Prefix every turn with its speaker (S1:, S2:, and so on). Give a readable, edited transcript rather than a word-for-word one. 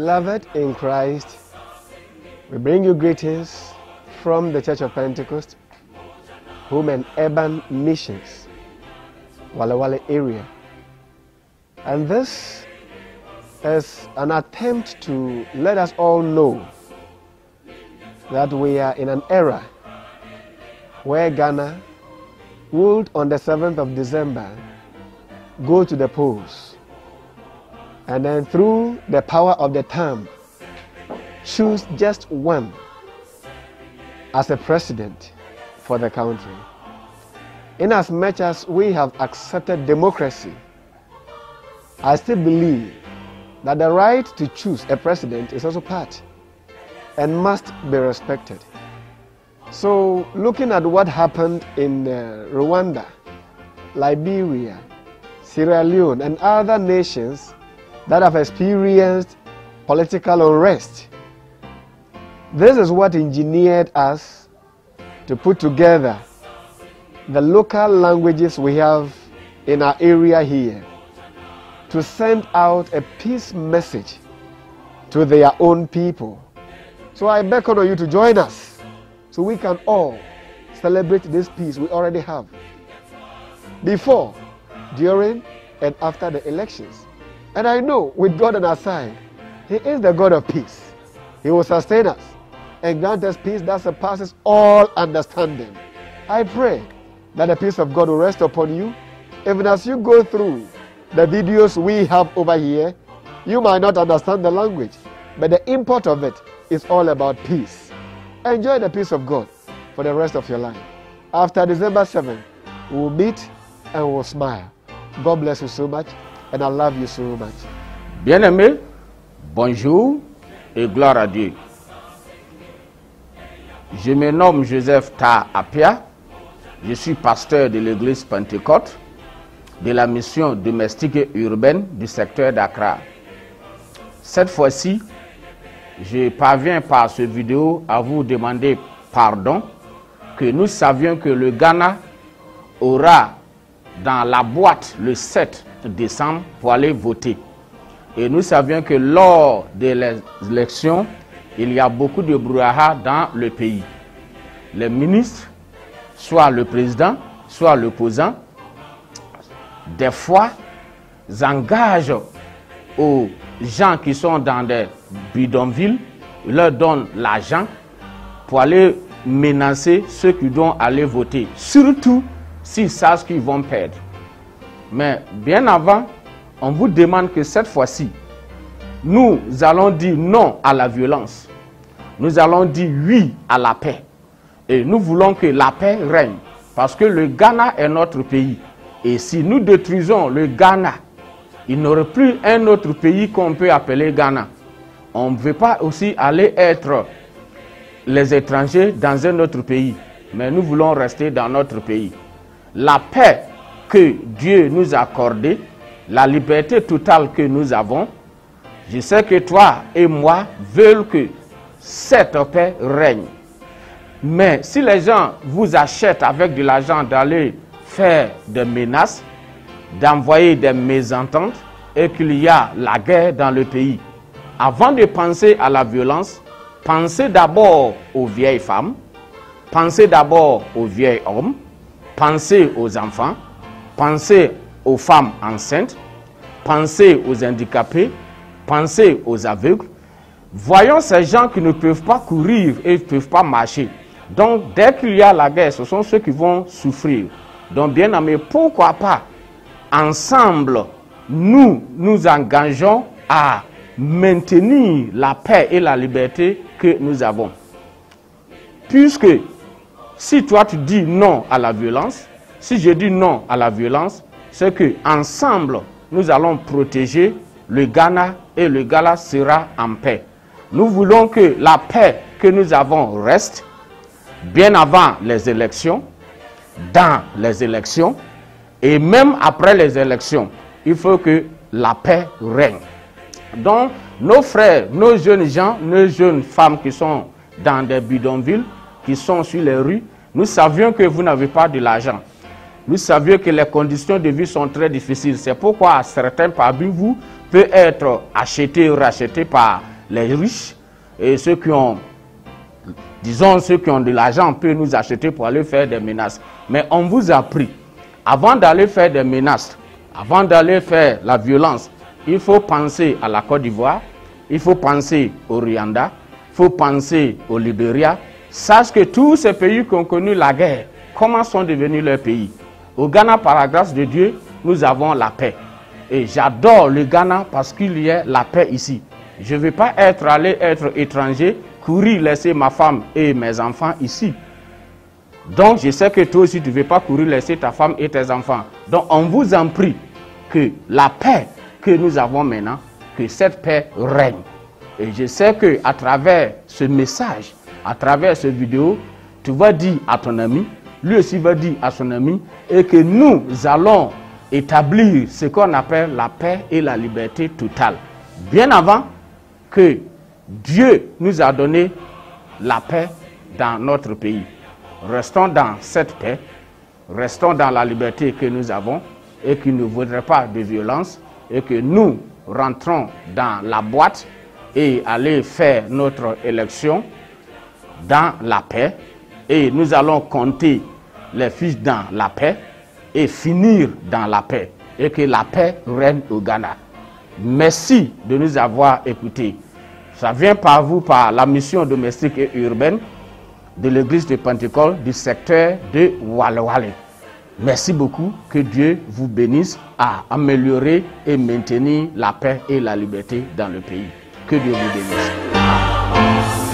S1: Beloved in Christ, we bring you greetings from the Church of Pentecost, Home and Urban Missions, Wale Wale area. And this is an attempt to let us all know that we are in an era where Ghana would, on the 7th of December, go to the polls, and then through the power of the term, choose just one as a president for the country. Inasmuch as we have accepted democracy, I still believe that the right to choose a president is also part and must be respected. So, looking at what happened in Rwanda, Liberia, Sierra Leone, and other nations that have experienced political unrest, this is what engineered us to put together the local languages we have in our area here to send out a peace message to their own people. So I beckon on you to join us so we can all celebrate this peace we already have before, during, and after the elections. And I know with God on our side, He is the God of peace. He will sustain us and grant us peace that surpasses all understanding. I pray that the peace of God will rest upon you. Even as you go through the videos we have over here, you might not understand the language, but the import of it is all about peace. Enjoy the peace of God for the rest of your life. After December 7th, we'll meet and we'll smile. God bless you so much, and I love you so much.
S2: Bien-aimés, bonjour et gloire à Dieu. Je me nomme Joseph Ta Apia. Je suis pasteur de l'église Pentecôte de la mission domestique et urbaine du secteur d'Accra. Cette fois-ci, je parviens par cette vidéo à vous demander pardon que nous savions que le Ghana aura dans la boîte le 7 décembre pour aller voter. Et nous savions que lors des élections, il y a beaucoup de brouhaha dans le pays. Les ministres, soit le président, soit l'opposant, des fois, engagent aux gens qui sont dans des bidonvilles, ils leur donnent l'argent pour aller menacer ceux qui doivent aller voter, surtout s'ils savent qu'ils vont perdre. Mais bien avant, on vous demande que cette fois-ci, nous allons dire non à la violence. Nous allons dire oui à la paix. Et nous voulons que la paix règne. Parce que le Ghana est notre pays. Et si nous détruisons le Ghana, il n'y aurait plus un autre pays qu'on peut appeler Ghana. On ne veut pas aussi aller être les étrangers dans un autre pays. Mais nous voulons rester dans notre pays. La paix que Dieu nous a accordée, la liberté totale que nous avons, je sais que toi et moi veulent que cette paix règne. Mais si les gens vous achètent avec de l'argent d'aller faire des menaces, d'envoyer des mésententes et qu'il y a la guerre dans le pays, avant de penser à la violence, pensez d'abord aux vieilles femmes, pensez d'abord aux vieils hommes, pensez aux enfants, pensez aux femmes enceintes, pensez aux handicapés, pensez aux aveugles. Voyons ces gens qui ne peuvent pas courir et ne peuvent pas marcher. Donc, dès qu'il y a la guerre, ce sont ceux qui vont souffrir. Donc, bien aimé, pourquoi pas, ensemble, nous nous engageons à maintenir la paix et la liberté que nous avons. Puisque, si toi tu dis non à la violence, si je dis non à la violence, c'est que ensemble, nous allons protéger le Ghana et le Ghana sera en paix. Nous voulons que la paix que nous avons reste bien avant les élections, dans les élections et même après les élections. Il faut que la paix règne. Donc, nos frères, nos jeunes gens, nos jeunes femmes qui sont dans des bidonvilles, qui sont sur les rues, nous savions que vous n'avez pas de l'argent. Nous savions que les conditions de vie sont très difficiles. C'est pourquoi certains parmi vous peuvent être achetés ou rachetés par les riches et ceux qui ont, disons, ceux qui ont de l'argent peuvent nous acheter pour aller faire des menaces. Mais on vous a pris, avant d'aller faire des menaces, avant d'aller faire la violence, il faut penser à la Côte d'Ivoire, il faut penser au Rwanda, il faut penser au Libéria. Sache que tous ces pays qui ont connu la guerre, comment sont devenus leurs pays? Au Ghana, par la grâce de Dieu, nous avons la paix. Et j'adore le Ghana parce qu'il y a la paix ici. Je ne veux pas être étranger, courir laisser ma femme et mes enfants ici. Donc je sais que toi aussi tu ne veux pas courir laisser ta femme et tes enfants. Donc on vous en prie que la paix que nous avons maintenant, que cette paix règne. Et je sais qu'à travers ce message, à travers cette vidéo, tu vas dire à ton ami, lui aussi va dire à son ami, et que nous allons établir ce qu'on appelle la paix et la liberté totale. Bien avant que Dieu nous a donné la paix dans notre pays. Restons dans cette paix, restons dans la liberté que nous avons et qui ne voudrait pas de violence et que nous rentrons dans la boîte et aller faire notre élection dans la paix et nous allons compter les fiches dans la paix et finir dans la paix et que la paix règne au Ghana. Merci de nous avoir écoutés. Ça vient par vous, par la mission domestique et urbaine de l'église de Pentecôte du secteur de Wale-Wale. Merci beaucoup, que Dieu vous bénisse à améliorer et maintenir la paix et la liberté dans le pays. Que Dieu vous bénisse.